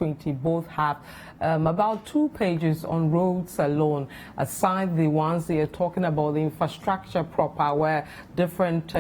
2020 both have about 2 pages on roads alone, aside the ones they are talking about the infrastructure proper, where different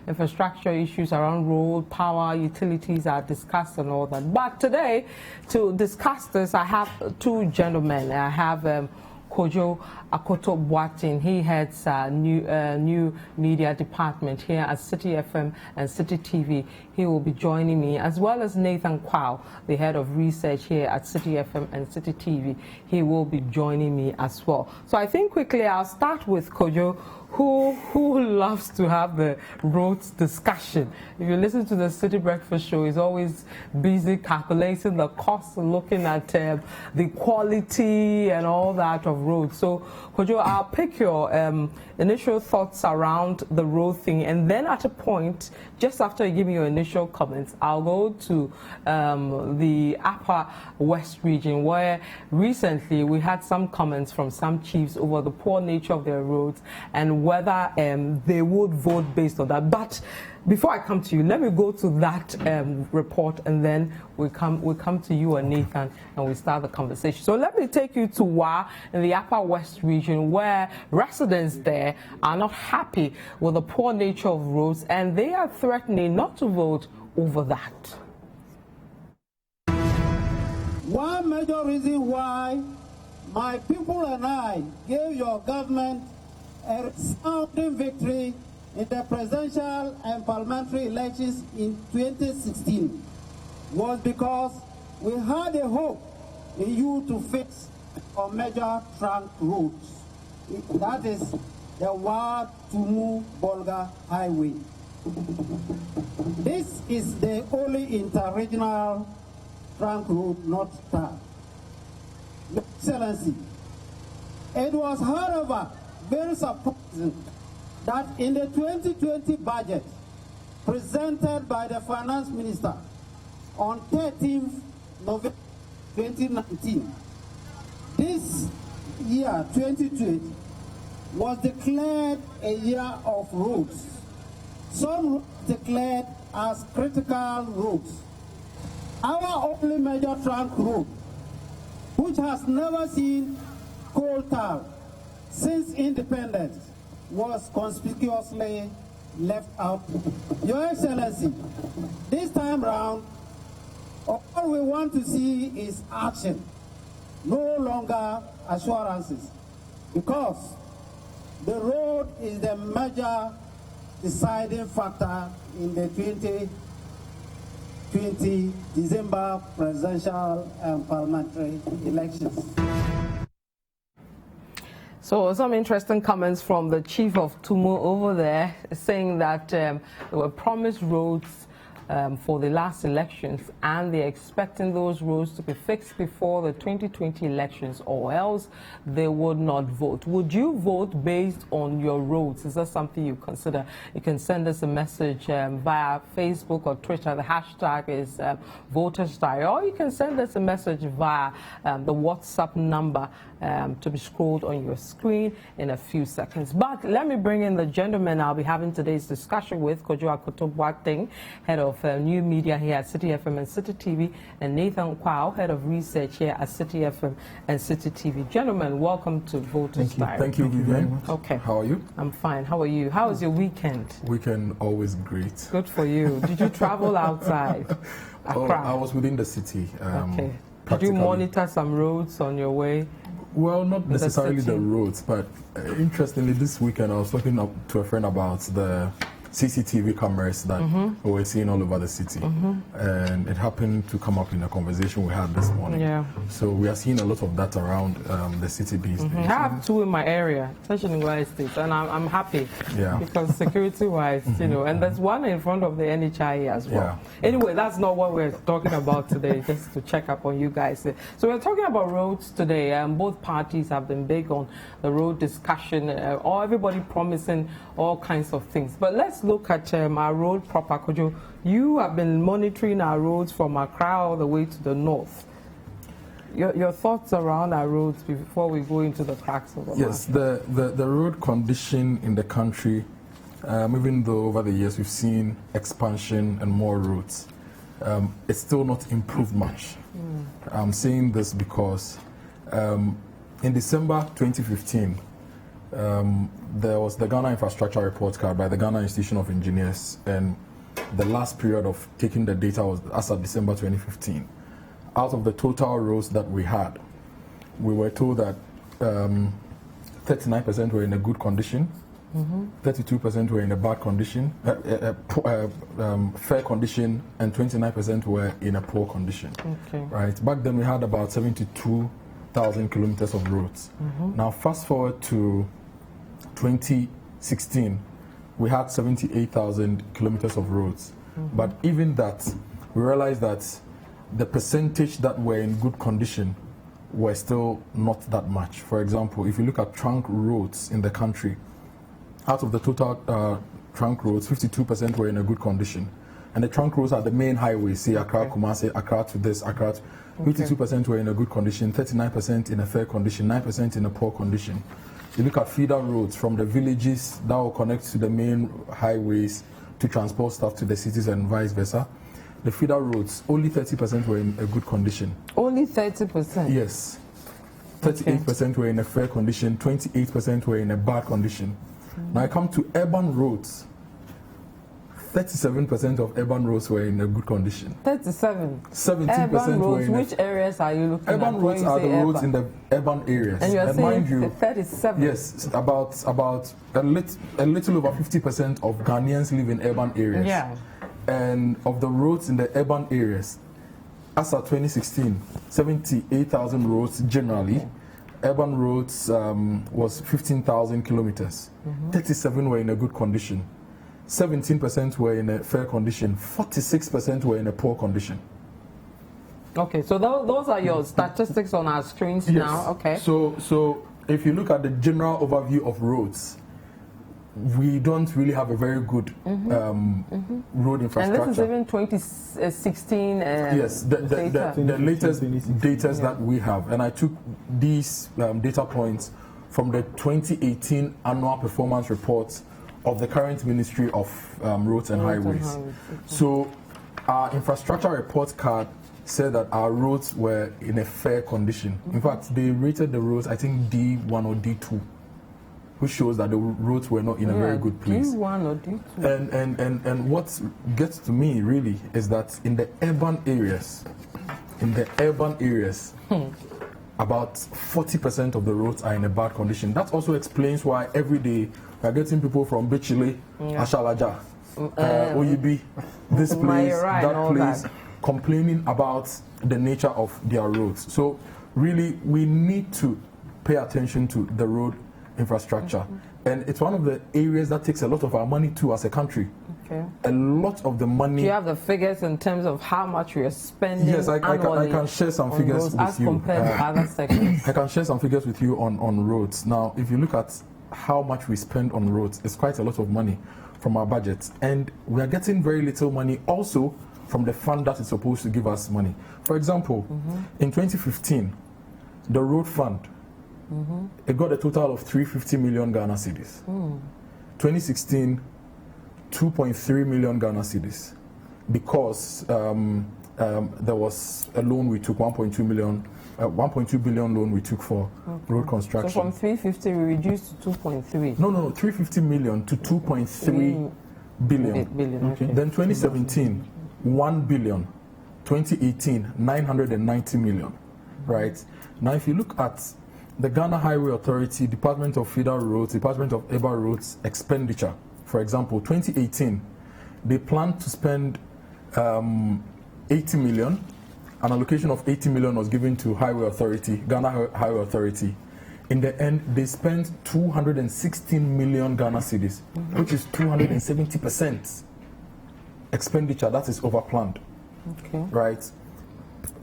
infrastructure issues around road, power, utilities are discussed and all that. But today, to discuss this, I have 2 gentlemen. I have Kojo Akoto-Boateng. He heads new media department here at City FM and City TV. He will be joining me, as well as Nathan Kwao, the head of research here at City FM and City TV. He will be joining me as well. So I think quickly I'll start with Kojo, who loves to have the roads discussion. If you listen to the City Breakfast Show, he's always busy calculating the cost, looking at the quality and all that of roads. So, Kojo, I'll pick your initial thoughts around the road thing, and then at a point, just after you give me your initial comments, I'll go to the Upper West region, where recently we had some comments from some chiefs over the poor nature of their roads and whether they would vote based on that. But before I come to you, let me go to that report, and then we come to you and Nathan, and we start the conversation. So let me take you to Wa in the Upper West region, where residents there are not happy with the poor nature of roads, and they are threatening not to vote over that. One major reason why my people and I gave your government a resounding victory in the presidential and parliamentary elections in 2016 was because we had a hope in you to fix our major trunk roads. That is the Wa Tumu Bolga Highway. This is the only interregional trunk road not tarred. Your Excellency, it was, however, very surprising that in the 2020 budget presented by the Finance Minister on 13th November 2019, this year, 2020, was declared a year of roads. Some roads declared as critical roads. Our only major trunk road, which has never seen coal tar since independence, was conspicuously left out. Your Excellency, this time round, all we want to see is action, no longer assurances, because the road is the major deciding factor in the 2020 December presidential and parliamentary elections. So some interesting comments from the chief of Tumu over there, saying that there were promised roads for the last elections, and they're expecting those roads to be fixed before the 2020 elections, or else they would not vote. Would you vote based on your roads? Is that something you consider? You can send us a message via Facebook or Twitter. The hashtag is Voters Diary, or you can send us a message via the WhatsApp number to be scrolled on your screen in a few seconds. But let me bring in the gentleman I'll be having today's discussion with, Kojo Akoto-Boateng, head of new media here at City FM and City TV, and Nathan Kwao, head of research here at City FM and City TV. Gentlemen, welcome to Voters Diary. Thank you, Vivian. Okay. How are you? I'm fine. How are you? How was your weekend? Weekend always great. Good for you. Did you travel outside? Accra? I was within the city. Okay. Did you monitor some roads on your way? Well, not necessarily the roads, but interestingly, this weekend I was talking to a friend about the CCTV cameras that we were seeing all over the city. And it happened to come up in a conversation we had this morning. Yeah. So we are seeing a lot of that around the city these days. I have 2 in my area, especially in West State, and I'm happy. Yeah. Because security-wise, you know, and there's one in front of the NHIE as well. Yeah. Anyway, that's not what we're talking about today, just to check up on you guys. So we're talking about roads today. Both parties have been big on the road discussion, or everybody promising all kinds of things. But let's look at our road proper. Kojo, you have been monitoring our roads from Accra all the way to the north. Your thoughts around our roads before we go into the cracks of the Yes, the road condition in the country, even though over the years we've seen expansion and more roads, it's still not improved much. I'm saying this because in December 2015, there was the Ghana Infrastructure Report Card by the Ghana Institution of Engineers, and the last period of taking the data was as of December 2015. Out of the total roads that we had, we were told that 39% were in a good condition, 32% were in a bad condition, fair condition, and 29% were in a poor condition. Okay. Right. Back then we had about 72,000 kilometers of roads. Now fast forward to 2016, we had 78,000 kilometers of roads. But even that, we realized that the percentage that were in good condition were still not that much. For example, if you look at trunk roads in the country, out of the total trunk roads, 52% were in a good condition. And the trunk roads are the main highways, say Accra, Kumasi, Accra to this, Accra to... 52% were in a good condition, 39% in a fair condition, 9% in a poor condition. You look at feeder roads from the villages that will connect to the main highways to transport stuff to the cities and vice versa. The feeder roads, only 30% were in a good condition. Only 30%? Yes. 38% were in a fair condition, 28% were in a bad condition. Now I come to urban roads. 37% of urban roads were in a good condition. 37? 17% urban were roads, in which areas are you looking at? Urban roads are the roads in the urban areas. And you're saying mind you, 37? Yes, about a little over 50% of Ghanaians live in urban areas. Yeah. And of the roads in the urban areas, as of 2016, 78,000 roads generally. Okay. Urban roads was 15,000 kilometers. 37 were in a good condition. 17% were in a fair condition. 46% were in a poor condition. Okay, so those are your statistics on our screens now. Okay. So if you look at the general overview of roads, we don't really have a very good road infrastructure. And this is even 2016 yes, the latest data that we have. And I took these data points from the 2018 annual performance reports of the current Ministry of Roads and Highways. So our infrastructure report card said that our roads were in a fair condition. In fact, they rated the roads, I think, D1 or D2. Which shows that the roads were not in a very good place. D1 or D2. And what gets to me really is that in the urban areas, about 40% of the roads are in a bad condition. That also explains why every day we are getting people from Bichile, Ashalaja, Oyibi, this place, that place, complaining about the nature of their roads. So really, we need to pay attention to the road infrastructure, and it's one of the areas that takes a lot of our money too as a country. Okay. A lot of the money. Do you have the figures in terms of how much we are spending? Yes, I can share some figures with as you. Compared to other sectors. I can share some figures with you on roads. Now, if you look at how much we spend on roads, it's quite a lot of money from our budget, and we are getting very little money also from the fund that is supposed to give us money. For example, in 2015, the road fund, it got a total of 350 million Ghana cedis. 2016, 2.3 million Ghana cedis, because there was a loan we took, 1.2 billion loan we took for road construction. So from 350 we reduced to 2.3. No, 350 million to 2.3 billion. Okay. Then 2017, 1 billion. 2018, 990 million. Right? Now, if you look at the Ghana Highway Authority, Department of Feeder Roads, Department of Urban Roads expenditure, for example, 2018, they planned to spend 80 million. An allocation of 80 million was given to Highway Authority, Ghana Highway Authority. In the end, they spent 216 million Ghana cedis, which is 270% expenditure. That is overplanned. Okay. Right?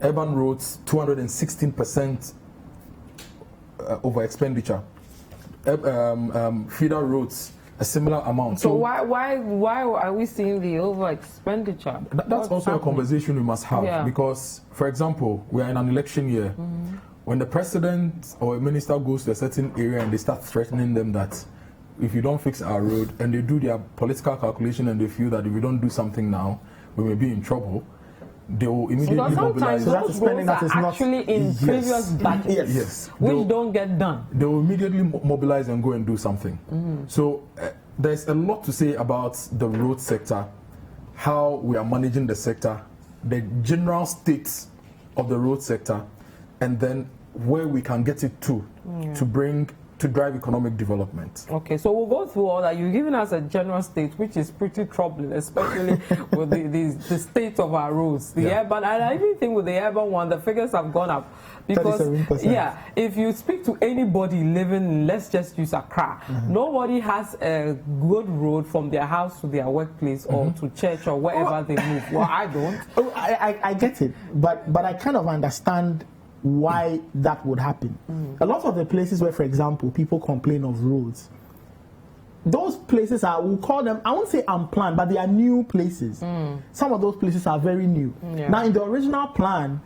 Urban roads, 216% over expenditure. Feeder roads, a similar amount. So why are we seeing the over expenditure? That's also a conversation we must have, because, for example, we are in an election year. When the president or a minister goes to a certain area and they start threatening them that if you don't fix our road, and they do their political calculation and they feel that if we don't do something now, we may be in trouble, they will immediately mobilize. So those roads are actually in previous budgets, yes, which don't get done. They will immediately mobilize and go and do something. So there's a lot to say about the road sector, how we are managing the sector, the general state of the road sector, and then where we can get it to drive economic development. Okay, so we'll go through all that. You've given us a general state, which is pretty troubling, especially with the state of our roads. The urban, and I even think with the urban one, the figures have gone up. Because, 37%. if you speak to anybody living, let's just use Accra, nobody has a good road from their house to their workplace or to church or wherever they move. Well, I don't. Oh, I get it, but I kind of understand why that would happen. A lot of the places where, for example, people complain of roads, those places are, we'll call them, I won't say unplanned, but they are new places. Some of those places are very new. Now, in the original plan,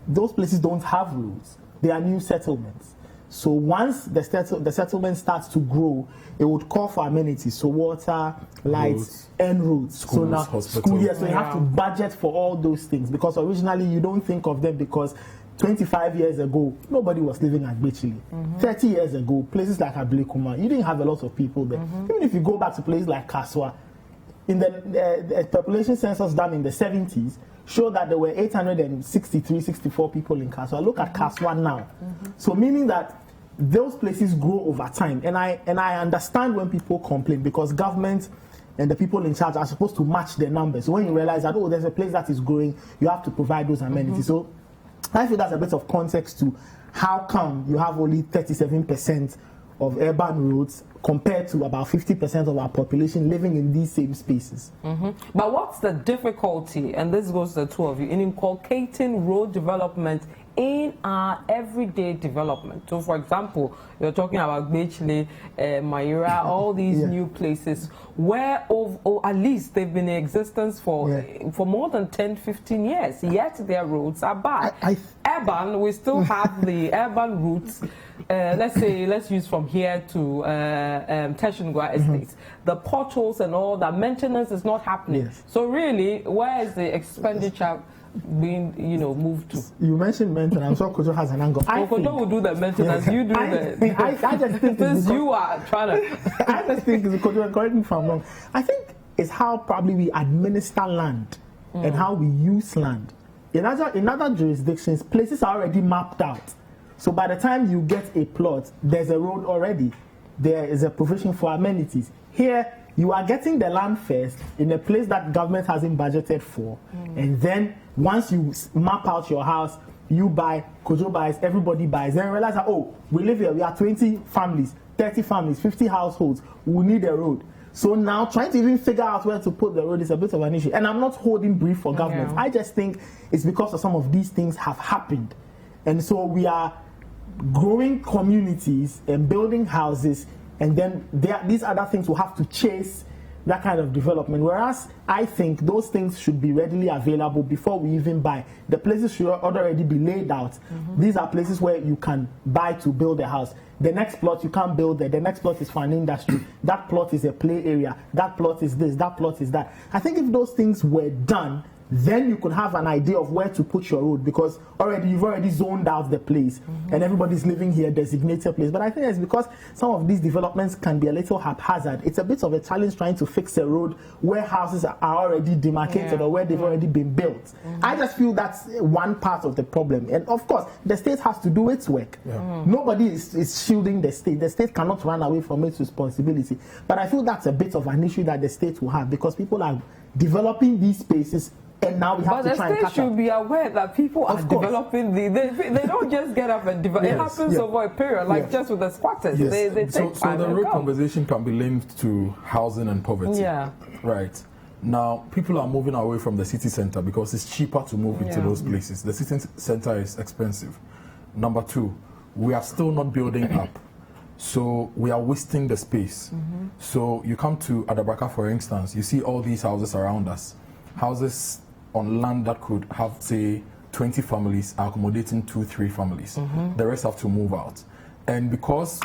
those places don't have roads. They are new settlements. So once the settlement starts to grow, it would call for amenities, so water, lights, and roads. Schools, so now, hospitals. so you have to budget for all those things, because originally you don't think of them, because 25 years ago, nobody was living at Bechili. 30 years ago, places like Ablekuma, you didn't have a lot of people there. Even if you go back to places like Kaswa, in the population census done in the 70s, showed that there were 863, 64 people in Kaswa. Look at Kaswa now. So meaning that those places grow over time. And I understand when people complain, because government and the people in charge are supposed to match their numbers. So when you realize that, oh, there's a place that is growing, you have to provide those amenities. So I feel that's a bit of context to how come you have only 37% of urban roads compared to about 50% of our population living in these same spaces. But what's the difficulty, and this goes to the two of you, in inculcating road development in our everyday development? So, for example, you're talking about Bechile, Mayura, all these new places where at least they've been in existence for more than 10, 15 years, yet their roads are bad. Urban, we still have the urban routes. Let's use from here to Teshingwa Estates. The potholes and all that, maintenance is not happening. So really, where is the expenditure being, moved to? You mentioned maintenance. I'm sure Kojo has an angle. Kojo will do the maintenance. You do I just think since you are trying to. I just think, Kojo, correct me if I'm wrong, I think it's how probably we administer land and how we use land. In other jurisdictions, places are already mapped out. So by the time you get a plot, there's a road already. There is a provision for amenities. Here, you are getting the land first in a place that government hasn't budgeted for. And then once you map out your house, you buy, Kojo buys, everybody buys. Then you realize that, oh, we live here, we are 20 families, 30 families, 50 households. We need a road. So now trying to even figure out where to put the road is a bit of an issue. And I'm not holding brief for government. I just think it's because of some of these things have happened. And so we are growing communities and building houses, and then these other things will have to chase that kind of development. Whereas I think those things should be readily available before we even buy. The places should already be laid out. These are places where you can buy to build a house. The next plot you can't build there. The next plot is for an industry. That plot is a play area. That plot is this. That plot is that. I think if those things were done, then you could have an idea of where to put your road, because you've already zoned out the place and everybody's living here, designated place. But I think it's because some of these developments can be a little haphazard. It's a bit of a challenge trying to fix a road where houses are already demarcated or where they've already been built. I just feel that's one part of the problem. And of course, the state has to do its work. Nobody is shielding the state. The state cannot run away from its responsibility. But I feel that's a bit of an issue that the state will have, because people are developing these spaces. And now we have to try and catch up. But the state should be aware that people are developing they don't just get up and develop. It happens over a period, like just with the squatters. They take time. So the road conversation can be linked to housing and poverty. Right. Now, people are moving away from the city center because it's cheaper to move into those places. The city center is expensive. Number two, we are still not building up. So we are wasting the space. So you come to Adabraka, for instance, you see all these houses around us. Houses on land that could have, say, 20 families are accommodating 2-3 families. The rest have to move out. And because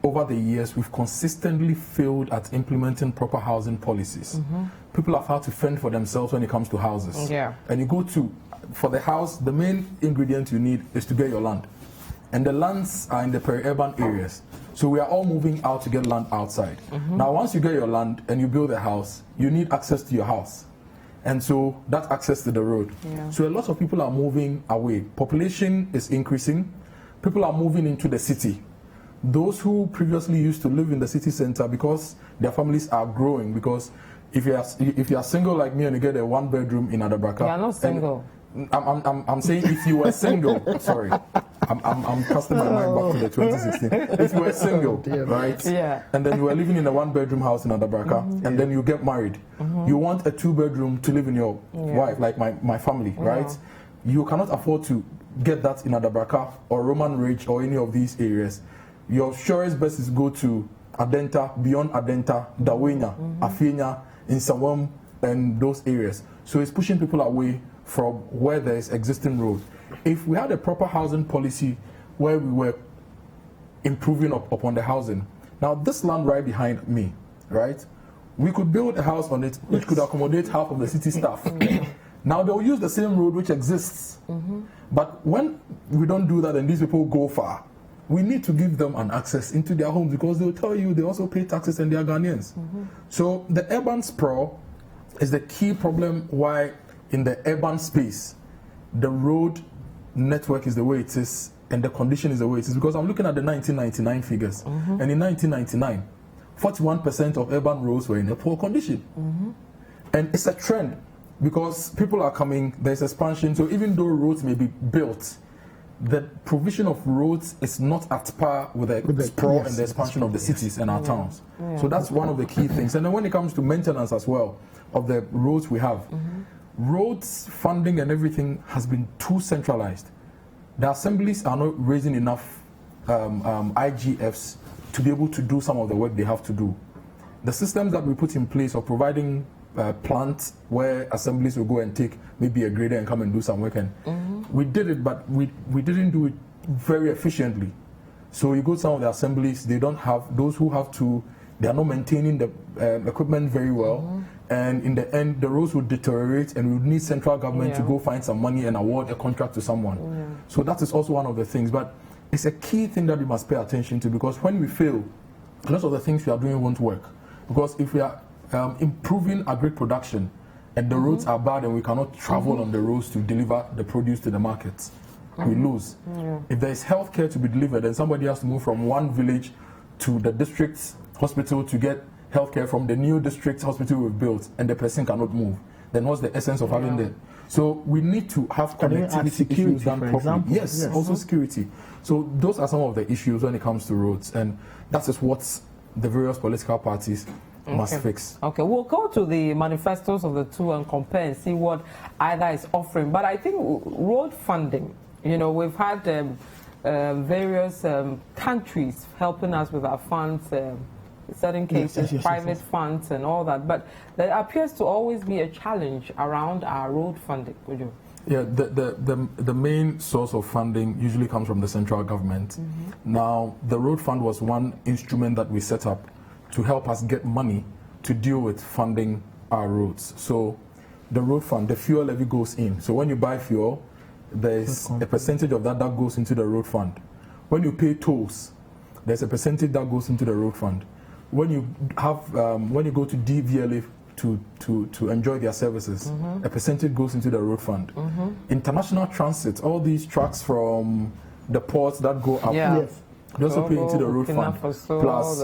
over the years we've consistently failed at implementing proper housing policies, people have had to fend for themselves when it comes to houses. And you go to for the house, the main ingredient you need is to get your land. And the lands are in the peri-urban areas. So we are all moving out to get land outside. Now, once you get your land and you build a house, you need access to your house. And so that's access to the road. So a lot of people are moving away. Population is increasing. People are moving into the city. Those who previously used to live in the city center, because their families are growing, because if you are single like me and you get a 1-bedroom in Adabraka. You are not single. I'm saying if you were single, sorry, I'm casting my mind back to the 2016. If you were single, right? Yeah. And then you were living in a 1-bedroom house in Adabraka, and then you get married. You want a 2-bedroom to live in your wife, like my family, right? You cannot afford to get that in Adabraka or Roman Ridge or any of these areas. Your surest best is go to Adenta, beyond Adenta, Dawenya, Afienya, in Sawam, and those areas. So it's pushing people away from where there is existing road. If we had a proper housing policy where we were improving upon the housing, now this land right behind me, right, we could build a house on it which could accommodate half of the city staff. Now they'll use the same road which exists, but when we don't do that and these people go far, we need to give them an access into their homes, because they'll tell you they also pay taxes and they are Ghanaians. So the urban sprawl is the key problem why in the urban space the road network is the way it is and the condition is the way it is, because I'm looking at the 1999 figures, and in 1999 41% of urban roads were in a poor condition. And it's a trend, because people are coming, there's expansion, so even though roads may be built, the provision of roads is not at par with the sprawl and the expansion of the cities and our towns. So that's one of the key things. And then when it comes to maintenance as well of the roads we have, roads funding and everything has been too centralized. The assemblies are not raising enough IGFs to be able to do some of the work they have to do. The systems that we put in place of providing plants where assemblies will go and take maybe a grader and come and do some work, and we did it, but we didn't do it very efficiently. So you go to some of the assemblies, they don't have, those who have to, they are not maintaining the equipment very well, and in the end the roads would deteriorate and we would need central government to go find some money and award a contract to someone. So that is also one of the things, but it's a key thing that we must pay attention to, because when we fail, a lot of the things we are doing won't work. Because if we are improving agri production and the roads are bad and we cannot travel on the roads to deliver the produce to the markets, we lose. If there is healthcare to be delivered and somebody has to move from one village to the district hospital to get healthcare from the new district hospital we've built, and the person cannot move, then what's the essence of having that? So we need to have connectivity issues done properly. Yes, also security. So those are some of the issues when it comes to roads, and that is what the various political parties must fix. Okay, we'll go to the manifestos of the two and compare and see what either is offering. But I think road funding, you know, we've had various countries helping us with our funds, in certain cases, private funds and all that. But there appears to always be a challenge around our road funding. Would you? Yeah, the main source of funding usually comes from the central government. Now, the road fund was one instrument that we set up to help us get money to deal with funding our roads. So the road fund, the fuel levy goes in. So when you buy fuel, there's a percentage of that goes into the road fund. When you pay tolls, there's a percentage that goes into the road fund. When you have, when you go to DVLA to enjoy their services, a percentage goes into the road fund. International transit, all these trucks from the ports that go up, they also pay into the road fund, plus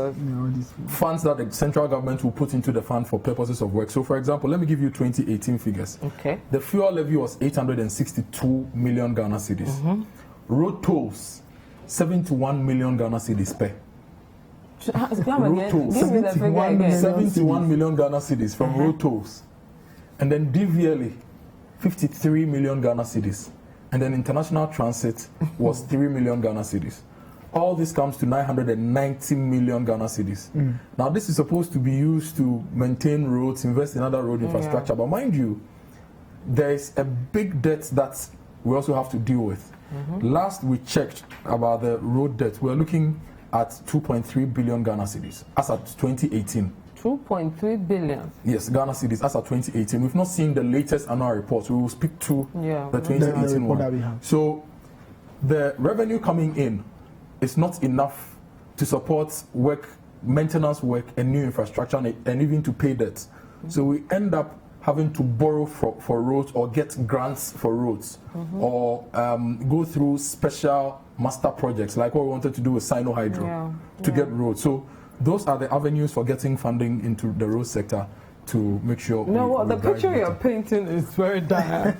funds that the central government will put into the fund for purposes of work. So for example, let me give you 2018 figures. The fuel levy was 862 million Ghana cedis. Road tolls, 71 million Ghana cedis per. Road tolls, 71 million Ghana cedis from road tolls. And then DVLA, 53 million Ghana cedis. And then international transit was 3 million Ghana cedis. All this comes to 990 million Ghana cedis. Now this is supposed to be used to maintain roads, invest in other road infrastructure, but mind you, there is a big debt that we also have to deal with. Last we checked about the road debt, we're looking at 2.3 billion Ghana cedis as at 2018. 2.3 billion. Yes, Ghana cedis as of 2018. We've not seen the latest annual reports. We will speak to the 2018 one. So the revenue coming in is not enough to support work, maintenance work, and new infrastructure, and even to pay debts. So we end up having to borrow for roads, or get grants for roads, or go through special master projects like what we wanted to do with Sino Hydro to get roads. So those are the avenues for getting funding into the road sector to make sure. The picture you're painting is very dire.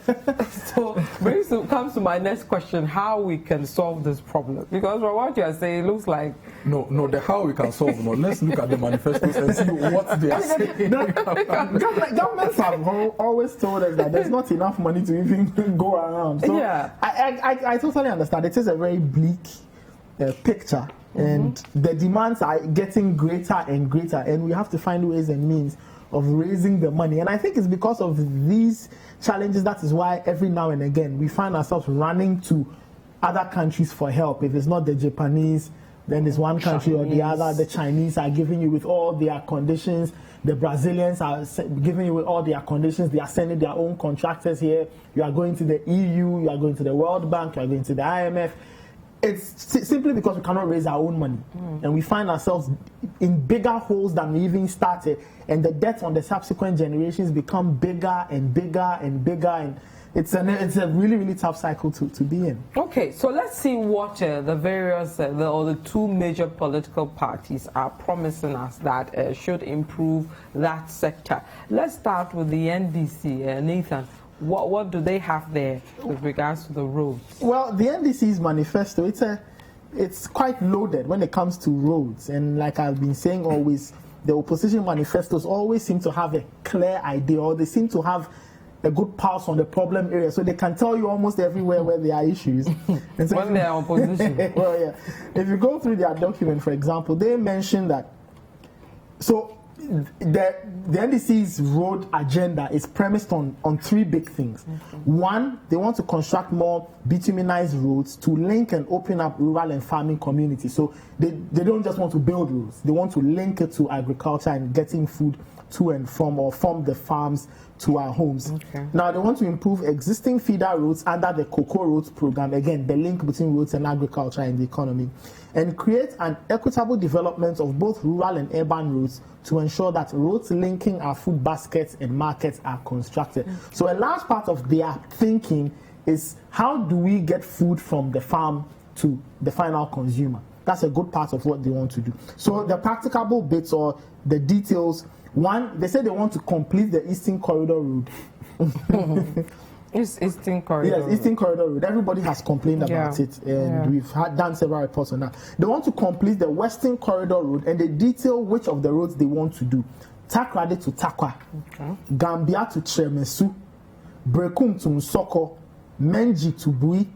So comes to my next question: how we can solve this problem? Because from what you are saying, it looks like the how we can solve. No, let's look at the manifestos and see what they are saying. Governments have always told us that there's not enough money to even go around. So I totally understand. It is a very bleak picture. And the demands are getting greater and greater, and we have to find ways and means of raising the money. And I think it's because of these challenges that is why every now and again we find ourselves running to other countries for help. If it's not the Japanese, then it's one country or the other. The Chinese are giving you with all their conditions. The Brazilians are giving you with all their conditions. They are sending their own contractors here. You are going to the EU, you are going to the World Bank, you are going to the IMF. It's simply because we cannot raise our own money, and we find ourselves in bigger holes than we even started, and the debts on the subsequent generations become bigger and bigger and bigger, and it's a really, really tough cycle to be in. Okay, so let's see what the various or the two major political parties are promising us that should improve that sector. Let's start with the NDC, Nathan. What do they have there with regards to the roads? Well, the NDC's manifesto, it's quite loaded when it comes to roads. And like I've been saying always, the opposition manifestos always seem to have a clear idea, or they seem to have a good pulse on the problem area. So they can tell you almost everywhere where there are issues. And so when they are opposition. Well, yeah. If you go through their document, for example, they mention that. So the NDC's road agenda is premised on three big things. One, they want to construct more bituminized roads to link and open up rural and farming communities. So they don't just want to build roads, they want to link it to agriculture and getting food to and from, or from the farms to our homes. Now they want to improve existing feeder roads under the Cocoa Roads program, again the link between roads and agriculture and the economy, and create an equitable development of both rural and urban roads to ensure that roads linking our food baskets and markets are constructed. So a large part of their thinking is, how do we get food from the farm to the final consumer? That's a good part of what they want to do. So the practicable bits or the details: one, they say they want to complete the Eastern Corridor Road. Eastern Corridor. Yes, Eastern Corridor Road. Everybody has complained about it, and we've done several reports on that. They want to complete the Western Corridor Road, and they detail which of the roads they want to do. Takrade to Takwa, Gambia to Chemesu, Brekum to Nsoko, Menji to Bui,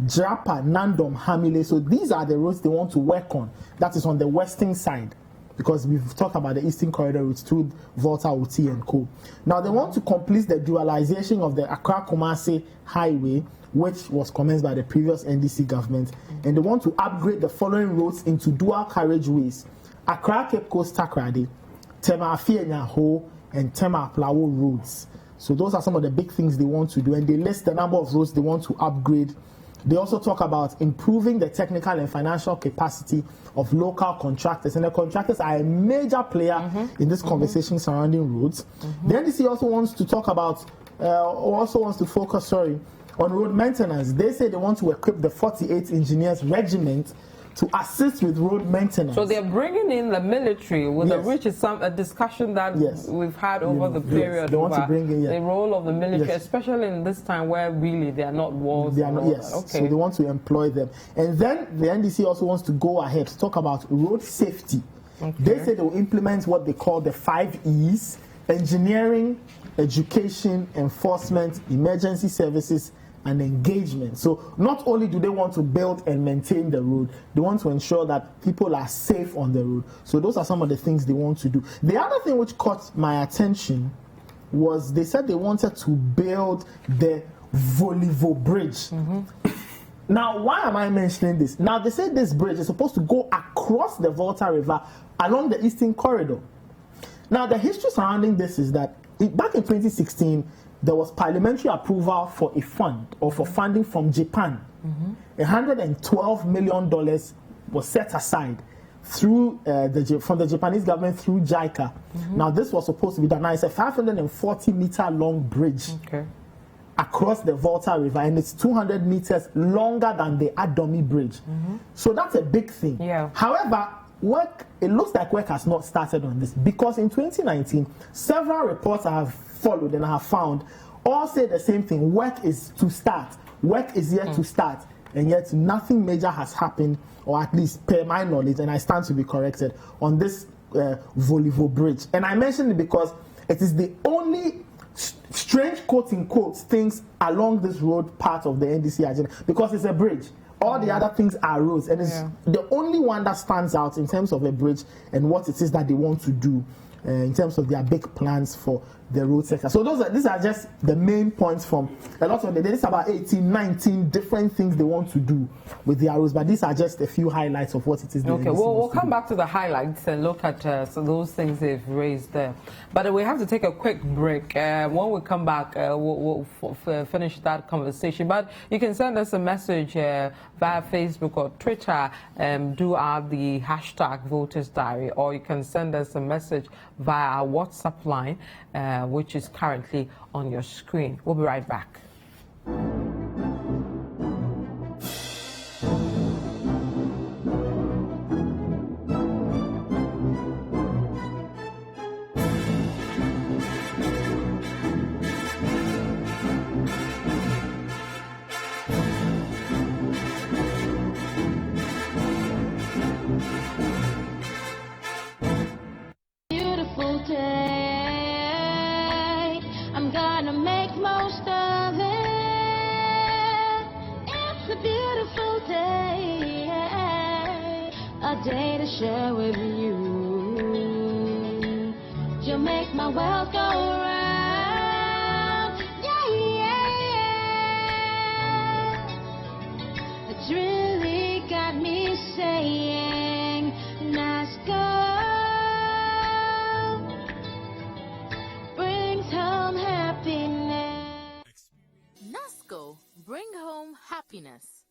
Japa, Nandom, Hamile. So these are the roads they want to work on. That is on the western side, because we've talked about the Eastern Corridor routes through Volta, Oti, and Co. Now they want to complete the dualization of the Accra-Kumasi Highway, which was commenced by the previous NDC government, and they want to upgrade the following roads into dual carriageways: Accra Cape Coast Takrade, Tema Afie-Nyaho, and Tema Plawo roads. So those are some of the big things they want to do, and they list the number of roads they want to upgrade. They also talk about improving the technical and financial capacity of local contractors, and the contractors are a major player in this conversation surrounding roads. The NDC also wants to talk about, focus on road maintenance. They say they want to equip the 48th Engineers Regiment to assist with road maintenance. So they're bringing in the military, which is a discussion that we've had over the period. They want to bring in the role of the military, especially in this time where really they are not wars. They are not, So they want to employ them. And then the NDC also wants to go ahead to talk about road safety. They say they will implement what they call the 5 E's: engineering, education, enforcement, emergency services, and engagement. So not only do they want to build and maintain the road, they want to ensure that people are safe on the road. So those are some of the things they want to do. The other thing which caught my attention was they said they wanted to build the Volivo Bridge. Now, why am I mentioning this? Now, they said this bridge is supposed to go across the Volta River along the Eastern Corridor. Now, the history surrounding this is that back in 2016, there was parliamentary approval for a fund or for funding from Japan. $112 million was set aside through from the Japanese government through JICA. Now, this was supposed to be done. Now, it's a 540-meter long bridge across the Volta River, and it's 200 meters longer than the Adomi Bridge. So that's a big thing. Yeah. However, it looks like work has not started on this, because in 2019, several reports I have followed and I have found all say the same thing: work is to start, work is yet to start, and yet nothing major has happened, or at least per my knowledge, and I stand to be corrected, on this Volivo Bridge. And I mention it because it is the only strange quote in quotes things along this road part of the NDC agenda, because it's a bridge. All the other things are roads, and it's the only one that stands out in terms of a bridge and what it is that they want to do in terms of their big plans for the road sector. So these are just the main points from a lot of them. There's about 18, 19 different things they want to do with their roads, but these are just a few highlights of what it is. Okay, well, we'll come back to the highlights and look at those things they've raised there. But we have to take a quick break. When we come back, we'll finish that conversation. But you can send us a message via Facebook or Twitter. Do add the hashtag Voters Diary, or you can send us a message via our WhatsApp line, which is currently on your screen. We'll be right back. Day to share with you. You make my world go round. Yeah, yeah. It's really got me saying, NASCO brings home happiness. NASCO, bring home happiness.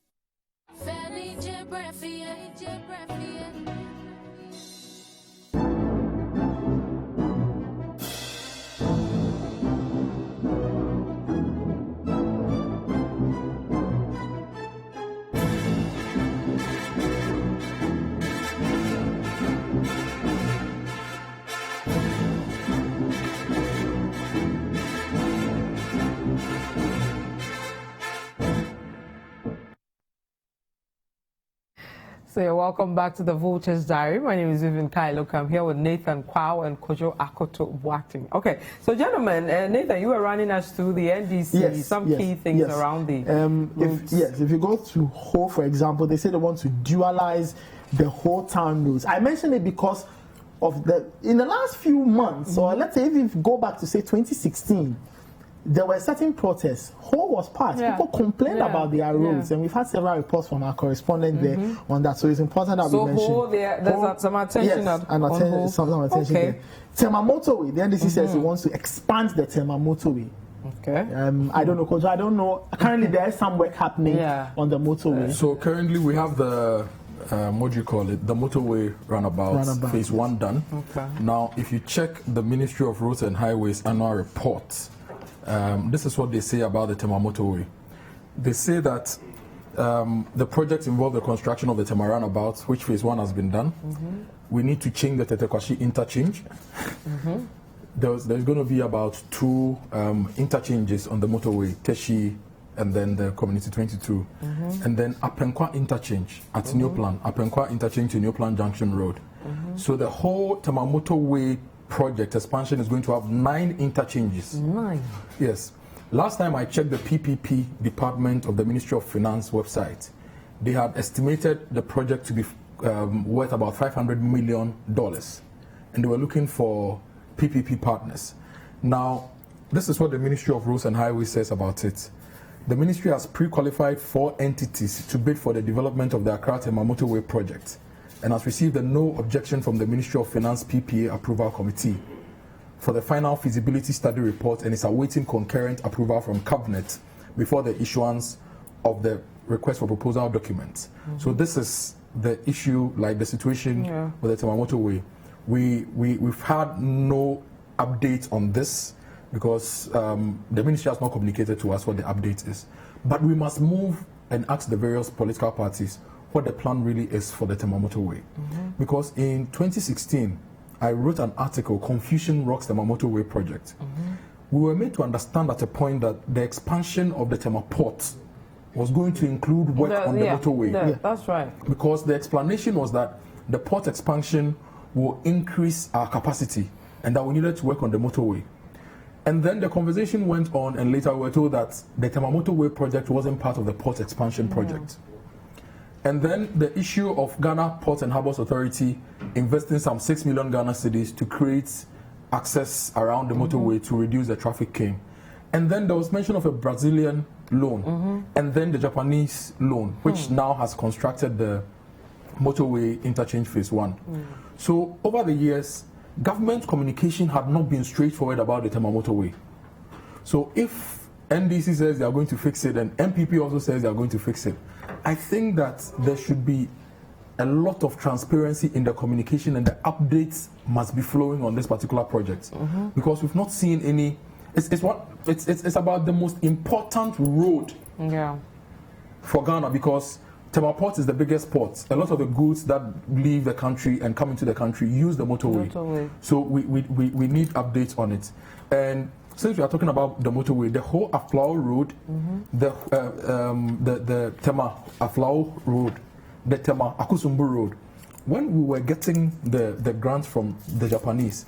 So welcome back to the Voters Diary. My name is Vivian Kailuk. I'm here with Nathan Kwao and Kojo Akoto Boateng. Okay, so gentlemen, Nathan, you were running us through the NDC, key things around the if you go to Ho, for example, they say they want to dualize the whole town roads. I mention it because of in the last few months, or let's say if you go back to say 2016, there were certain protests. Ho was part. People complained about their roads, and we've had several reports from our correspondent there on that. So it's important that we mention. So there's some attention. Yes, some attention there. Tema Motorway. The NDC says it wants to expand the Tema Motorway. Okay. I don't know, Coach. I don't know. Currently, there is some work happening on the motorway. So currently, we have the what do you call it? The motorway runabout. Phase 1 done. Okay. Now, if you check the Ministry of Roads and Highways annual report, this is what they say about the Tema Motorway. They say that the project involved the construction of the Tema Roundabout, which phase 1 has been done. We need to change the Tetekwashi interchange. There's going to be about 2 interchanges on the motorway, Teshi and then the Community 22. And then Apenkwa interchange at New Plan, Apenkwa interchange to New Plan Junction Road. So the whole Tema Motorway project expansion is going to have 9 interchanges. 9? Yes. Last time I checked the PPP department of the Ministry of Finance website, they had estimated the project to be worth about $500 million, and they were looking for PPP partners. Now, this is what the Ministry of Roads and Highways says about it. The ministry has pre-qualified 4 entities to bid for the development of the Accra Tema Motorway project, and has received a no objection from the Ministry of Finance PPA Approval Committee. for the final feasibility study report and is awaiting concurrent approval from Cabinet before the issuance of the request for proposal documents. So this is the issue, like the situation with the Tema motorway. We've had no update on this because the ministry has not communicated to us what the update is. But we must move and ask the various political parties what the plan really is for the Tema motorway. Because in 2016, I wrote an article, Confusion Rocks Tema Motorway Project. We were made to understand at a point that the expansion of the Tema port was going to include work on the motorway. That's right. Because the explanation was that the port expansion will increase our capacity and that we needed to work on the motorway. And then the conversation went on, and later we were told that the Tema motorway project wasn't part of the port expansion project. And then the issue of Ghana Ports and Harbours Authority investing some 6 million Ghana cedis to create access around the motorway to reduce the traffic came. And then there was mention of a Brazilian loan, and then the Japanese loan, which now has constructed the motorway interchange phase 1. So over the years, government communication had not been straightforward about the Tema motorway. So if NDC says they are going to fix it and MPP also says they are going to fix it, I think that there should be a lot of transparency in the communication, and the updates must be flowing on this particular project, because we've not seen any. It's about the most important road for Ghana, because Tema Port is the biggest port. A lot of the goods that leave the country and come into the country use the motorway. So we need updates on it. And since we are talking about the motorway, the whole Aflao Road, the Tema Aflao Road, the Tema Akusumbu Road, when we were getting the grants from the Japanese,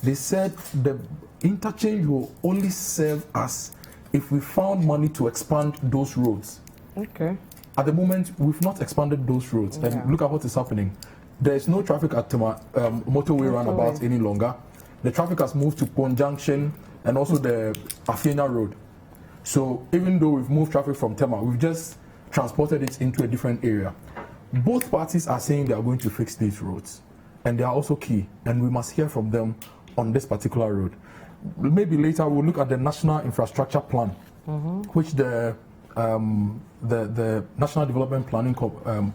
they said the interchange will only serve us if we found money to expand those roads. Okay. At the moment, we've not expanded those roads, and look at what is happening. There is no traffic at Tema motorway roundabout any longer. The traffic has moved to Pond Junction and also the Afiena Road. So even though we've moved traffic from Tema, we've just transported it into a different area. Both parties are saying they are going to fix these roads, and they are also key, and we must hear from them on this particular road. Maybe later we'll look at the National Infrastructure Plan, which the National Development Planning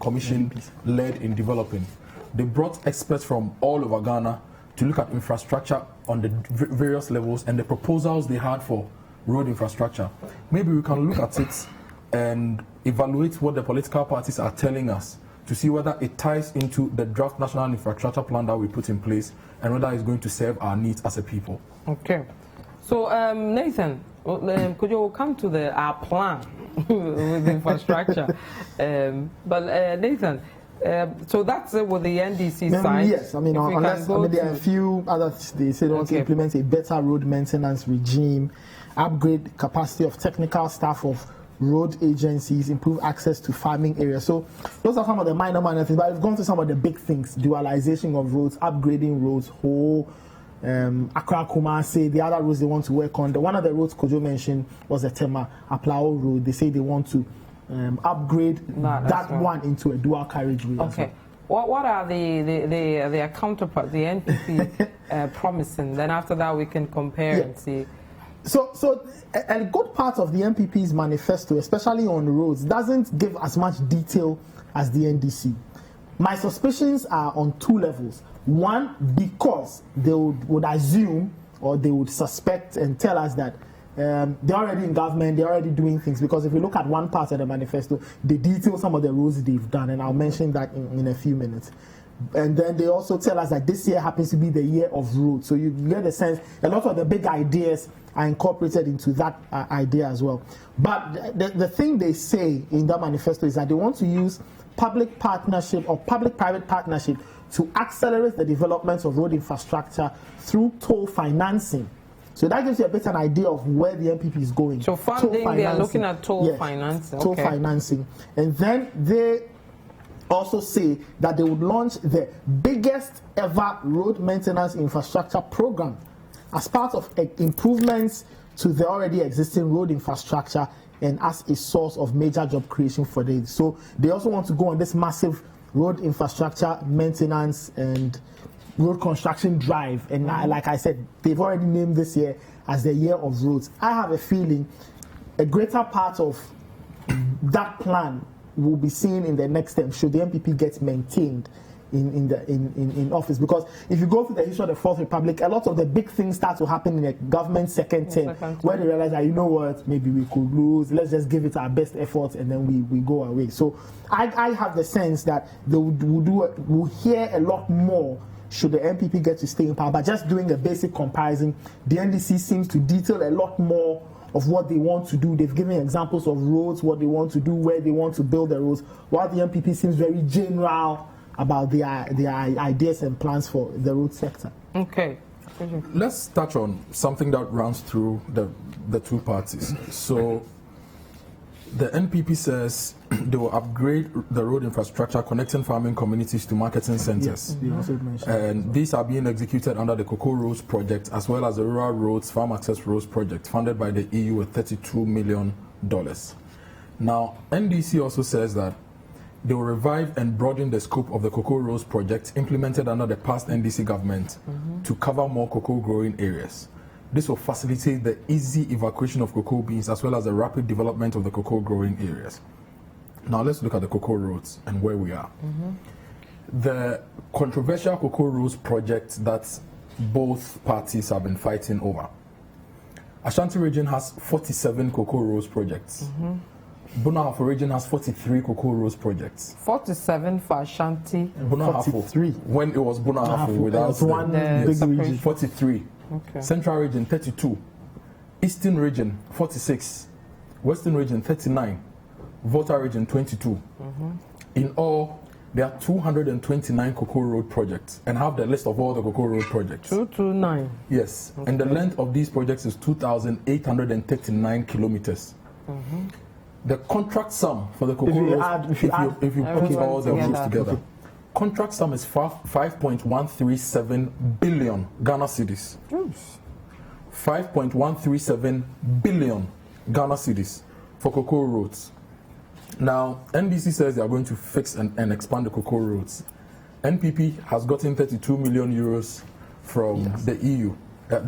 Commission led in developing. They brought experts from all over Ghana to look at infrastructure on the various levels and the proposals they had for road infrastructure. Maybe we can look at it and evaluate what the political parties are telling us to see whether it ties into the draft National Infrastructure Plan that we put in place and whether it's going to serve our needs as a people. Okay. So, Nathan, could you come to our plan with infrastructure? But Nathan, so that's with the NDC side. Yes, I mean, there are a few others. They say they want to implement a better road maintenance regime, upgrade capacity of technical staff of road agencies, improve access to farming areas. So those are some of the minor things, but we've gone to some of the big things: dualization of roads, upgrading roads, whole Accra Kumasi, the other roads they want to work on. One of the roads Kojo mentioned was the Tema Aplao Road. They say they want to upgrade that one into a dual carriageway. Okay. What are their counterparts, the NPP promising? Then after that we can compare and see. So a good part of the NPP's manifesto, especially on roads, doesn't give as much detail as the NDC. My suspicions are on two levels. One, because they would assume, or they would suspect and tell us that they're already in government, they're already doing things. Because if you look at one part of the manifesto, they detail some of the roads they've done, and I'll mention that in a few minutes. And then they also tell us that this year happens to be the year of roads. So you get a sense, a lot of the big ideas are incorporated into that idea as well. But the thing they say in that manifesto is that they want to use public partnership or public-private partnership to accelerate the development of road infrastructure through toll financing. So that gives you a bit an idea of where the NPP is going. So funding, they are looking at toll financing. Toll financing. And then they also say that they would launch the biggest ever road maintenance infrastructure program as part of improvements to the already existing road infrastructure and as a source of major job creation for them. So they also want to go on this massive road infrastructure maintenance and road construction drive, and like I said, they've already named this year as the year of roads. I have a feeling a greater part of that plan will be seen in the next term should the MPP get maintained in office, because if you go through the history of the Fourth Republic, a lot of the big things start to happen in the government second term, where they realize that, you know what, maybe we could lose, let's just give it our best efforts, and then we go away. So I have the sense that they will hear a lot more should the MPP get to stay in power. But just doing a basic comparison, the NDC seems to detail a lot more of what they want to do. They've given examples of roads, what they want to do, where they want to build the roads, while the MPP seems very general about their ideas and plans for the road sector. Okay. Let's touch on something that runs through the two parties. So the NPP says they will upgrade the road infrastructure connecting farming communities to marketing centers. Yes, and these are being executed under the Cocoa Roads project, as well as the Rural Roads Farm Access Roads project, funded by the EU with $32 million. Now, NDC also says that they will revive and broaden the scope of the Cocoa Roads project implemented under the past NDC government to cover more cocoa growing areas. This will facilitate the easy evacuation of cocoa beans as well as the rapid development of the cocoa growing areas. Now let's look at the Cocoa Roads and where we are. The controversial Cocoa Roads project that both parties have been fighting over. Ashanti region has 47 Cocoa Roads projects. Bunahafo region has 43 Cocoa Roads projects. 47 for Ashanti. Bunahafo, 43. When it was Bunahafo without one big region. 43. Okay. Central region 32. Eastern region 46. Western region 39. Volta region 22. In all, there are 229 Cocoa Road projects, and have the list of all the Cocoa Road projects. 229. Yes, and the length of these projects is 2,839 kilometers. The contract sum for the Cocoa Roads, if you put all the roads together, contract sum is 5.137 billion Ghana cedis. 5.137 billion Ghana cedis for Cocoa Roads. Now, NDC says they are going to fix and expand the Cocoa Roads. NPP has gotten 32 million euros from the EU,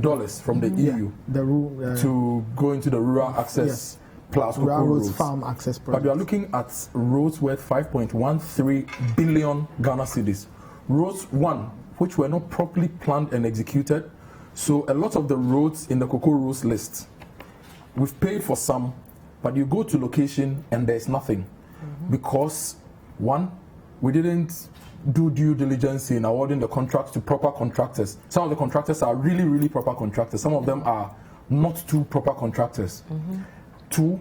dollars from the EU to go into the rural access plus Cocoa Roads farm access project. But we are looking at roads worth 5.13 billion Ghana cedis. Roads 1, which were not properly planned and executed. So a lot of the roads in the Cocoa Roads list, we've paid for some, but you go to location and there's nothing. Because 1, we didn't do due diligence in awarding the contracts to proper contractors. Some of the contractors are really, really proper contractors. Some of them are not too proper contractors. 2,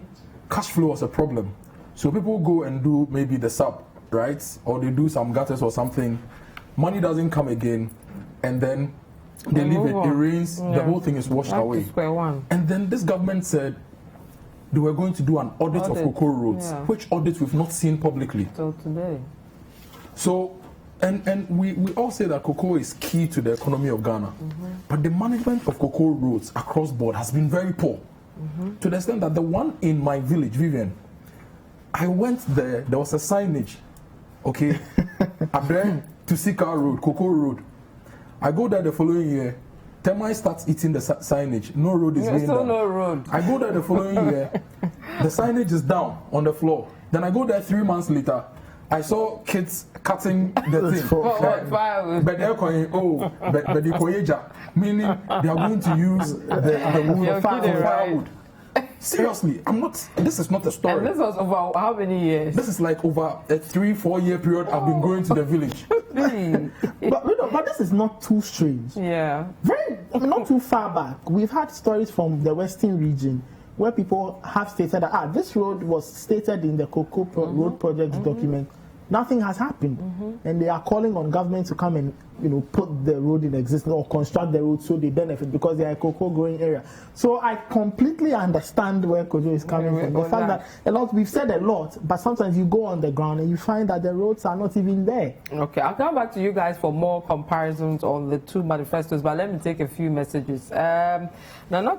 cash flow was a problem. So people go and do maybe the sub, right? Or they do some gutters or something. Money doesn't come again. And then they leave it. It rains. The whole thing is washed away. Square one. And then this government said they were going to do an audit of Cocoa Roads, which audit we've not seen publicly. Till today. So, and we all say that cocoa is key to the economy of Ghana. But the management of Cocoa Roads across board has been very poor. To the extent that the one in my village, Vivian, I went there was a signage, okay, Abre to Sika Road, Cocoa Road. I go there the following year, Temai starts eating the signage, no road is being done. No road. I go there the following year, the signage is down on the floor. Then I go there 3 months later, I saw kids cutting the thing. But they're going, but the koyeja, meaning they are going to use the wood for firewood. Seriously, this is not a story. And this was over how many years? This is like over a 3-4 year period I've been going to the village. but this is not too strange. Yeah. Not too far back. We've had stories from the Western region where people have stated that this road was stated in the Cocoa Road Project document. Nothing has happened, and they are calling on government to come and put the road in existence or construct the road so they benefit because they are a cocoa growing area. So I completely understand where Kojo is coming from. The fact that we've said a lot, but sometimes you go on the ground and you find that the roads are not even there. Okay, I'll come back to you guys for more comparisons on the two manifestos, but let me take a few messages. Nana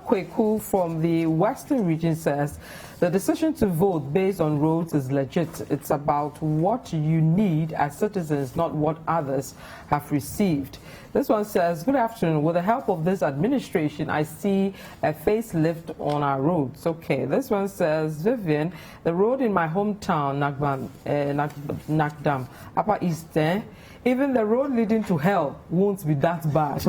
Kweku from the Western region says, The decision to vote based on roads is legit. It's about what you need as citizens, not what others have received. This one says, good afternoon. With the help of this administration, I see a facelift on our roads. Okay. This one says, Vivian, the road in my hometown, Nakdam, Upper Eastern, even the road leading to hell won't be that bad.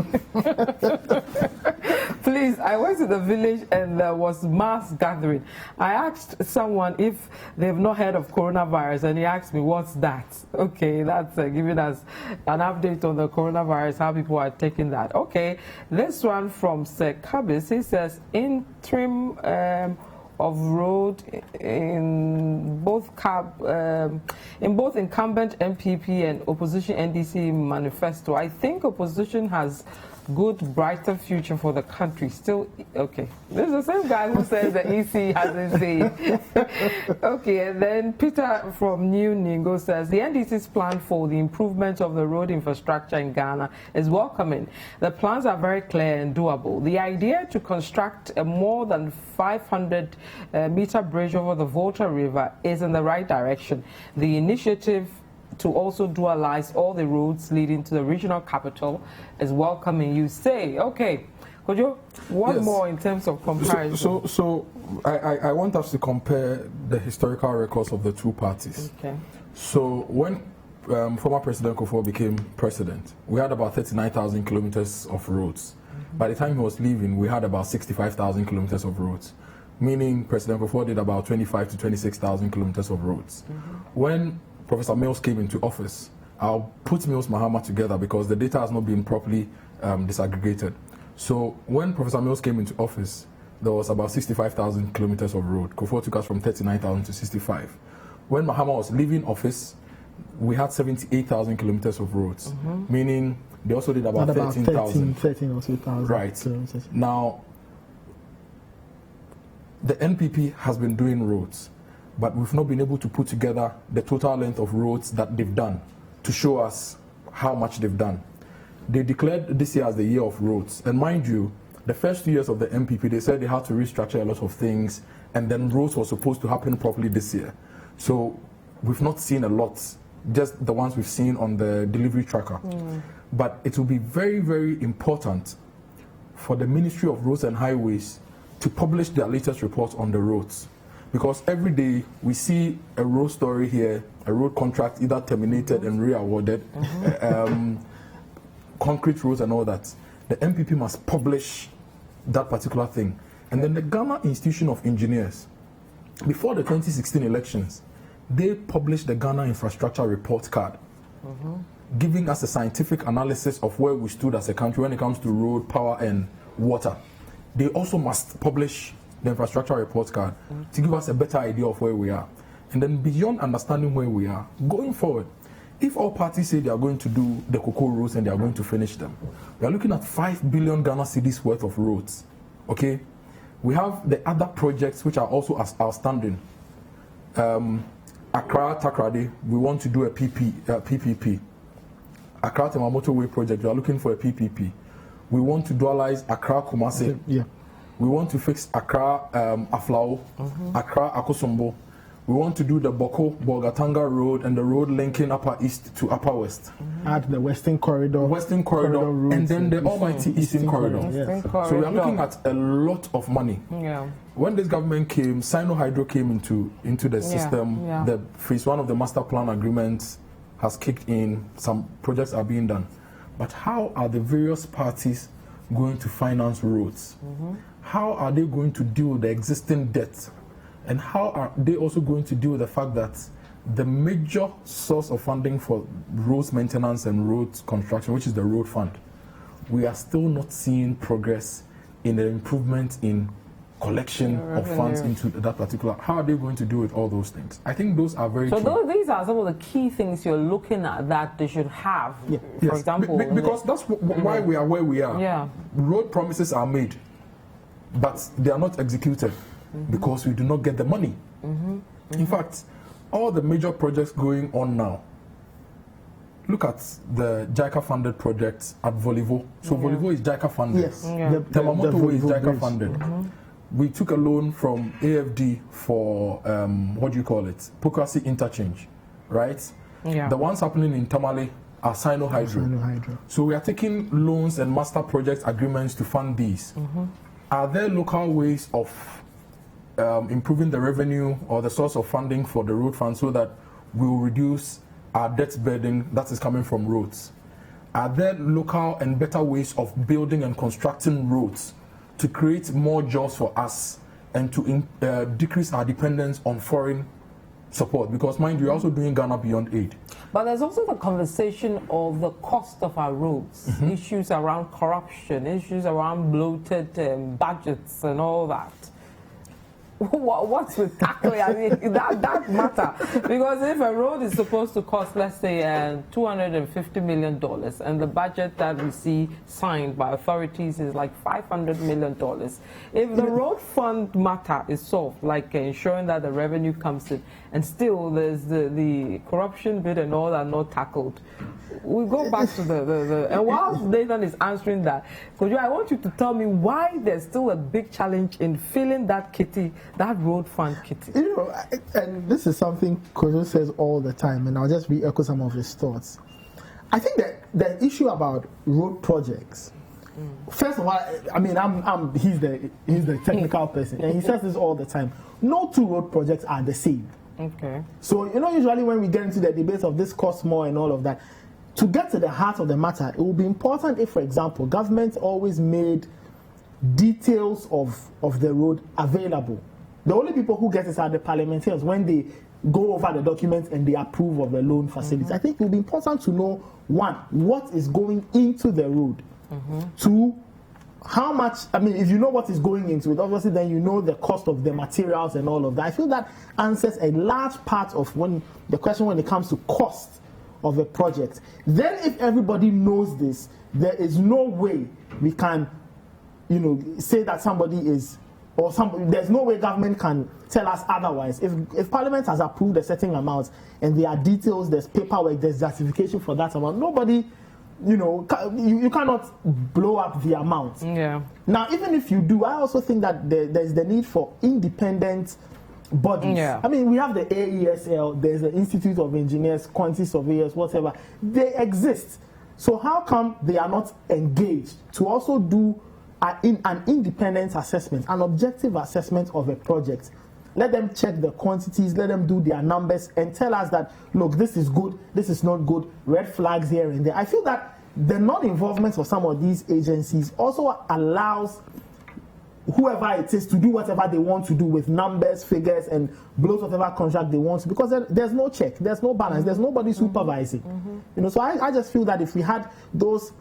Please, I went to the village and there was mass gathering. I asked someone if they've not heard of coronavirus, and he asked me, what's that? Okay, that's giving us an update on the coronavirus, how people are taking that. Okay, this one from Sir Kabis, he says, interim of road in both incumbent MPP and opposition NDC manifesto. I think opposition has good, brighter future for the country. Still, okay. This is the same guy who says the EC hasn't said. Okay, and then Peter from New Ningo says the NDC's plan for the improvement of the road infrastructure in Ghana is welcoming. The plans are very clear and doable. The idea to construct a more than 500 meter bridge over the Volta River is in the right direction. The initiative to also dualize all the roads leading to the regional capital is welcoming, you say. Okay, could you one more in terms of comparison? So I want us to compare the historical records of the two parties. Okay. So when former President Kufuor became president, we had about 39,000 kilometers of roads. By the time he was leaving, we had about 65,000 kilometers of roads, meaning President Kufuor did about 25 to 26,000 kilometers of roads. When Professor Mills came into office, I'll put Mills Mahama together because the data has not been properly disaggregated. So when Professor Mills came into office, there was about 65,000 kilometers of road. Kufuor took us from 39,000 to 65. When Mahama was leaving office, we had 78,000 kilometers of roads, meaning they also did about 13,000. 13 or 2,000. Right. Now, the NPP has been doing roads, but we've not been able to put together the total length of roads that they've done to show us how much they've done. They declared this year as the year of roads. And mind you, the first 2 years of the NPP, they said they had to restructure a lot of things, and then roads were supposed to happen properly this year. So we've not seen a lot, just the ones we've seen on the delivery tracker. But it will be very, very important for the Ministry of Roads and Highways to publish their latest reports on the roads. Because every day we see a road story here, a road contract either terminated and re-awarded, concrete roads and all that. The MPP must publish that particular thing. And then the Ghana Institution of Engineers, before the 2016 elections, they published the Ghana Infrastructure Report Card, giving us a scientific analysis of where we stood as a country when it comes to road, power and water. They also must publish the infrastructure report card to give us a better idea of where we are. And then beyond understanding where we are, going forward, if all parties say they are going to do the cocoa roads and they are going to finish them, we are looking at 5 billion Ghana cedis worth of roads. Okay? We have the other projects which are also outstanding. Accra Takrady, we want to do a PPP. Accra Tema Motorway project, we are looking for a PPP. We want to dualize Accra Kumasi. Yeah. We want to fix Accra Aflao, Accra Akosombo. We want to do the Boko Bolgatanga Road and the road linking Upper East to Upper West. Add the Western Corridor. And then the almighty Eastern Corridor. Yes. So we are looking at a lot of money. Yeah. When this government came, Sino Hydro came into the system. The phase 1 of the master plan agreement has kicked in. Some projects are being done. But how are the various parties going to finance roads? How are they going to deal with the existing debt? And how are they also going to deal with the fact that the major source of funding for roads maintenance and roads construction, which is the road fund, we are still not seeing progress in the improvement in collection of funds into that particular. How are they going to do with all those things? I think those are very true. These are some of the key things you're looking at that they should have. For example, because that's why we are where we are. Yeah. Road promises are made, but they are not executed because we do not get the money. In fact, all the major projects going on now, look at the JICA funded projects at Volivo. So Volivo is JICA funded. Yes. The Motorway is JICA funded. we took a loan from AFD for, what do you call it? Pocassi interchange, right? Yeah. The ones happening in Tamale are Sino Hydro. So we are taking loans and master project agreements to fund these. Are there local ways of improving the revenue or the source of funding for the road fund so that we will reduce our debt burden that is coming from roads? Are there local and better ways of building and constructing roads to create more jobs for us and to decrease our dependence on foreign support? Because mind you, you're also doing Ghana Beyond Aid. But there's also the conversation of the cost of our roads, issues around corruption, issues around bloated budgets and all that. What's with tackling? I mean, that matter. Because if a road is supposed to cost, let's say, $250 million, and the budget that we see signed by authorities is like $500 million, if the road fund matter is solved, like ensuring that the revenue comes in, and still there's the corruption bit and all that not tackled, we go back to the and while Nathan is answering that, I want you to tell me why there's still a big challenge in filling that kitty, that road fund kitty. You know, and this is something Kojo says all the time, and I'll just re-echo some of his thoughts. I think that the issue about road projects, first of all, I mean, he's the technical person, and he says this all the time. No two road projects are the same. Okay. So, you know, usually when we get into the debates of this costs more and all of that, to get to the heart of the matter, it would be important if, for example, government always made details of the road available. The only people who get it are the parliamentarians when they go over the documents and they approve of the loan facilities. I think it would be important to know, one, what is going into the road. Two, how much, I mean, if you know what is going into it, obviously then you know the cost of the materials and all of that. I feel that answers a large part of the question when it comes to cost of a project. Then if everybody knows this, there is no way we can, you know, say that somebody is, or there's no way government can tell us otherwise. If Parliament has approved a certain amount and there are details, there's paperwork, there's justification for that amount, nobody, you know, you cannot blow up the amount. Yeah. Now, even if you do, I also think that there's the need for independent bodies. Yeah. I mean, we have the AESL, there's the Institute of Engineers, Quantity Surveyors, whatever. They exist. So how come they are not engaged to also do an independent assessment, an objective assessment of a project? Let them check the quantities, let them do their numbers and tell us that, look, this is good, this is not good, red flags here and there. I feel that the non-involvement of some of these agencies also allows whoever it is to do whatever they want to do with numbers, figures, and blows whatever contract they want to, because there's no check, there's no balance, there's nobody supervising. You know, so I just feel that if we had those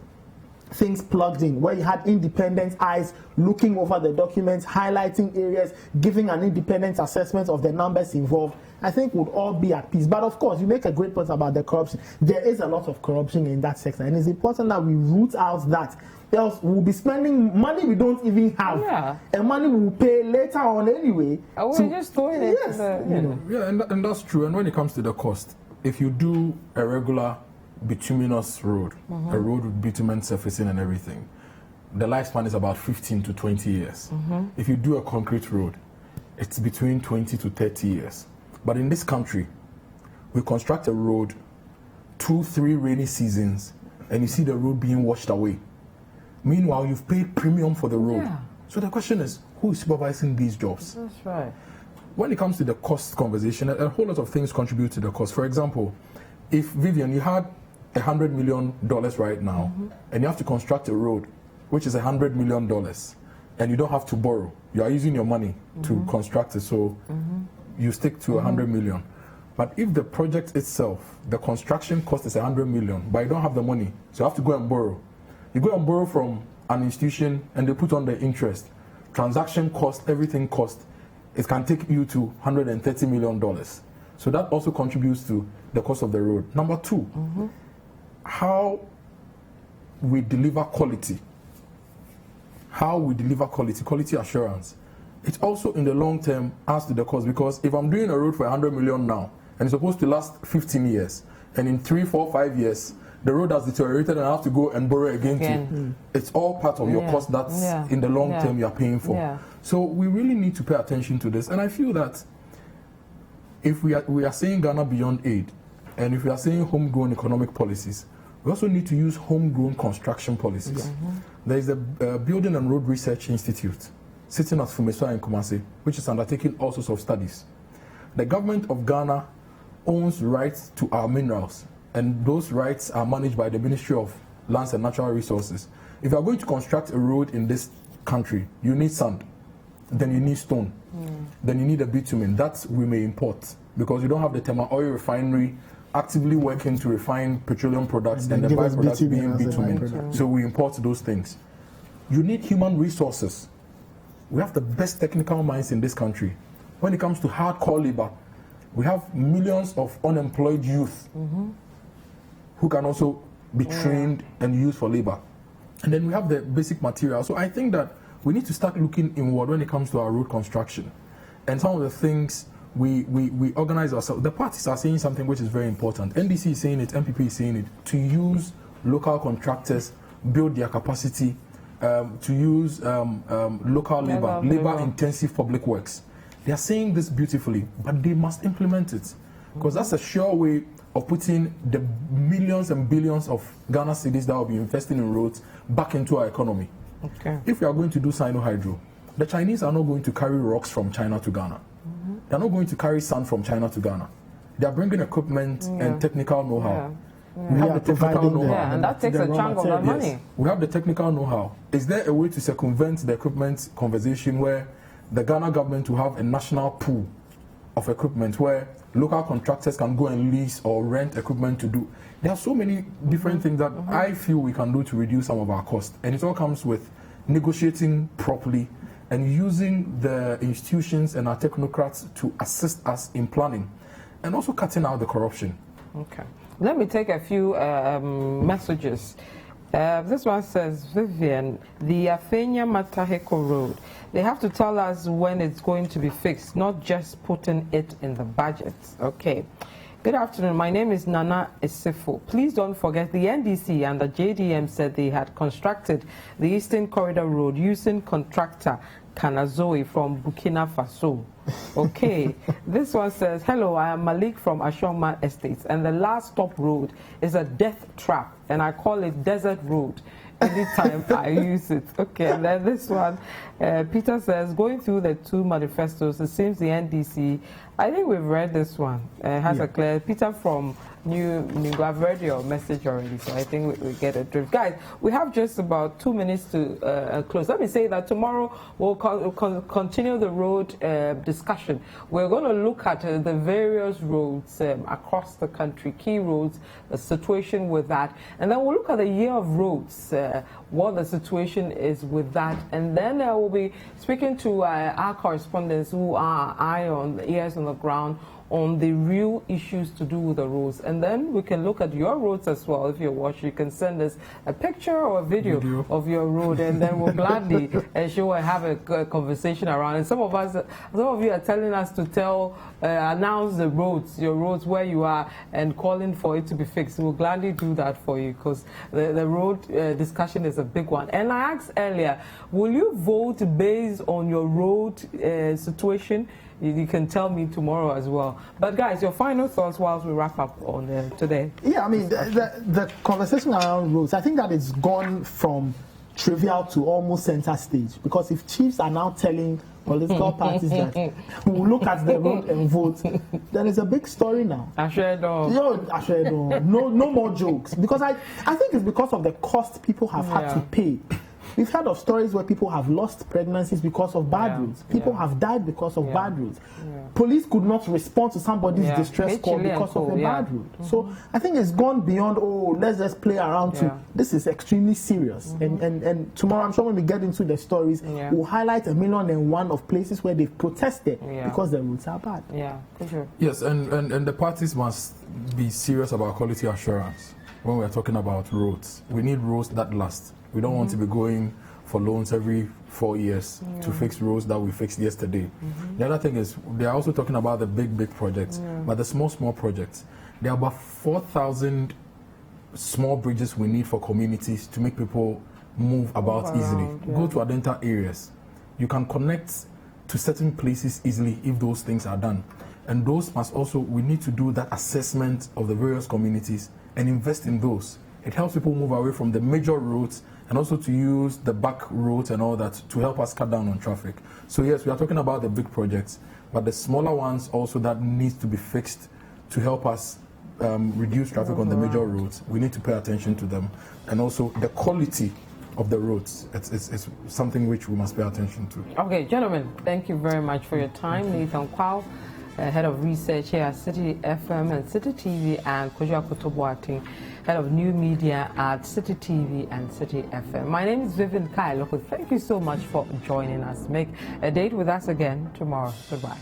things plugged in, where you had independent eyes looking over the documents, highlighting areas, giving an independent assessment of the numbers involved, I think we'd all be at peace. But of course, you make a great point about the corruption. There is a lot of corruption in that sector, and it's important that we root out that. Else we'll be spending money we don't even have, and money we'll pay later on anyway. We're just doing it. Yes, you know. Yeah, and that's true. And when it comes to the cost, if you do a regular bituminous road, a road with bitumen surfacing and everything, the lifespan is about 15 to 20 years. If you do a concrete road, it's between 20 to 30 years. But in this country, we construct a road 2-3 rainy seasons, and you see the road being washed away. Meanwhile, you've paid premium for the road. So the question is, who is supervising these jobs? That's right. When it comes to the cost conversation, a whole lot of things contribute to the cost. For example, if Vivian, you had $100 million right now, and you have to construct a road, which is $100 million, and you don't have to borrow. You are using your money to construct it, so you stick to $100 million. But if the project itself, the construction cost is $100 million, but you don't have the money, so you have to go and borrow. You go and borrow from an institution, and they put on the interest. Transaction cost, everything cost. It can take you to $130 million. So that also contributes to the cost of the road. Number two, how we deliver quality. How we deliver quality assurance. It also in the long term adds to the cost, because if I'm doing a road for $100 million now, and it's supposed to last 15 years, and in 3, 4, 5 years, the road has deteriorated and I have to go and borrow again. It's all part of your cost that's in the long term you're paying for. So we really need to pay attention to this. And I feel that if we are saying Ghana beyond aid, and if we are saying homegrown economic policies, we also need to use homegrown construction policies. There is a Building and Road Research Institute sitting at Fumeswa in Kumasi, which is undertaking all sorts of studies. The government of Ghana owns rights to our minerals, and those rights are managed by the Ministry of Lands and Natural Resources. If you are going to construct a road in this country, you need sand, then you need stone, then you need a bitumen. That we may import because you don't have the thermal oil refinery actively working to refine petroleum products and the byproducts being bitumen. So we import those things. You need human resources. We have the best technical minds in this country. When it comes to hardcore labor, we have millions of unemployed youth who can also be trained and used for labor. And then we have the basic material. So I think that we need to start looking inward when it comes to our road construction. And some of the things we organize ourselves. The parties are saying something which is very important. NDC is saying it, MPP is saying it, to use local contractors, build their capacity, to use local labor-intensive public works. They are saying this beautifully, but they must implement it. Because that's a sure way of putting the millions and billions of Ghana cedis that will be investing in roads back into our economy. If we are going to do Sino-Hydro, the Chinese are not going to carry rocks from China to Ghana. They're not going to carry sand from China to Ghana. They are bringing equipment and technical know-how. We have the technical know-how. And that takes a chunk of that money. Yes. We have the technical know-how. Is there a way to circumvent the equipment conversation where the Ghana government will have a national pool of equipment where local contractors can go and lease or rent equipment to do? There are so many different things that I feel we can do to reduce some of our costs. And it all comes with negotiating properly and using the institutions and our technocrats to assist us in planning and also cutting out the corruption. Let me take a few messages. This one says, Vivian, the Afenya Mataheko Road, they have to tell us when it's going to be fixed, not just putting it in the budget. Good afternoon. My name is Nana Esifo. Please don't forget the NDC and the JDM said they had constructed the Eastern Corridor Road using contractor Kanazoe from Burkina Faso. This one says, hello, I am Malik from Ashongman Estates, and the last stop road is a death trap, and I call it Desert Road anytime I use it. And then this one, Peter says, going through the two manifestos, it seems the NDC, I think we've read this one, has a clear, Peter from New, I've read your message already, so I think we get a drift. Guys, we have just about 2 minutes to close. Let me say that tomorrow we'll continue the road discussion. We're going to look at the various roads across the country, key roads, the situation with that, and then we'll look at the year of roads, what the situation is with that, and then we'll be speaking to our correspondents who are ears on the ground on the real issues to do with the roads. And then we can look at your roads as well. If you're watching, you can send us a picture or a video of your road, and then we'll gladly show and have a conversation around. And some of you are telling us to announce the roads, your roads where you are, and calling for it to be fixed. We'll gladly do that for you, because the road discussion is a big one. And I asked earlier, will you vote based on your road situation? You can tell me tomorrow as well. But guys, your final thoughts whilst we wrap up on today. Yeah, I mean, the conversation around roads, I think that it's gone from trivial to almost center stage. Because if chiefs are now telling political parties that we'll look at the road and vote, then it's a big story now. No more jokes. Because I think it's because of the cost people have had to pay. We've heard of stories where people have lost pregnancies because of bad roads. People have died because of bad roads. Police could not respond to somebody's distress call because of a bad road. So I think it's gone beyond, let's just play around to, this is extremely serious. And tomorrow, I'm sure when we get into the stories, we'll highlight 1,000,001 of places where they've protested because the roads are bad. Yes, and the parties must be serious about quality assurance when we're talking about roads. We need roads that last. We don't want to be going for loans every 4 years to fix roads that we fixed yesterday. The other thing is, they are also talking about the big projects, but the small projects. There are about 4,000 small bridges we need for communities to make people move about easily. Yeah. Go to Adenta areas. You can connect to certain places easily if those things are done. And those must also, we need to do that assessment of the various communities and invest in those. It helps people move away from the major roads and also to use the back roads and all that to help us cut down on traffic. So yes, we are talking about the big projects, but the smaller ones also that needs to be fixed to help us reduce traffic on the major roads. We need to pay attention to them. And also the quality of the roads. It's something which we must pay attention to. Okay, gentlemen, thank you very much for your time. Nathan Kwao, Head of Research here at City FM and City TV, and Kojo Akoto-Boateng, Head of New Media at City TV and City FM. My name is Vivian Kai Loko. Thank you so much for joining us. Make a date with us again tomorrow. Goodbye.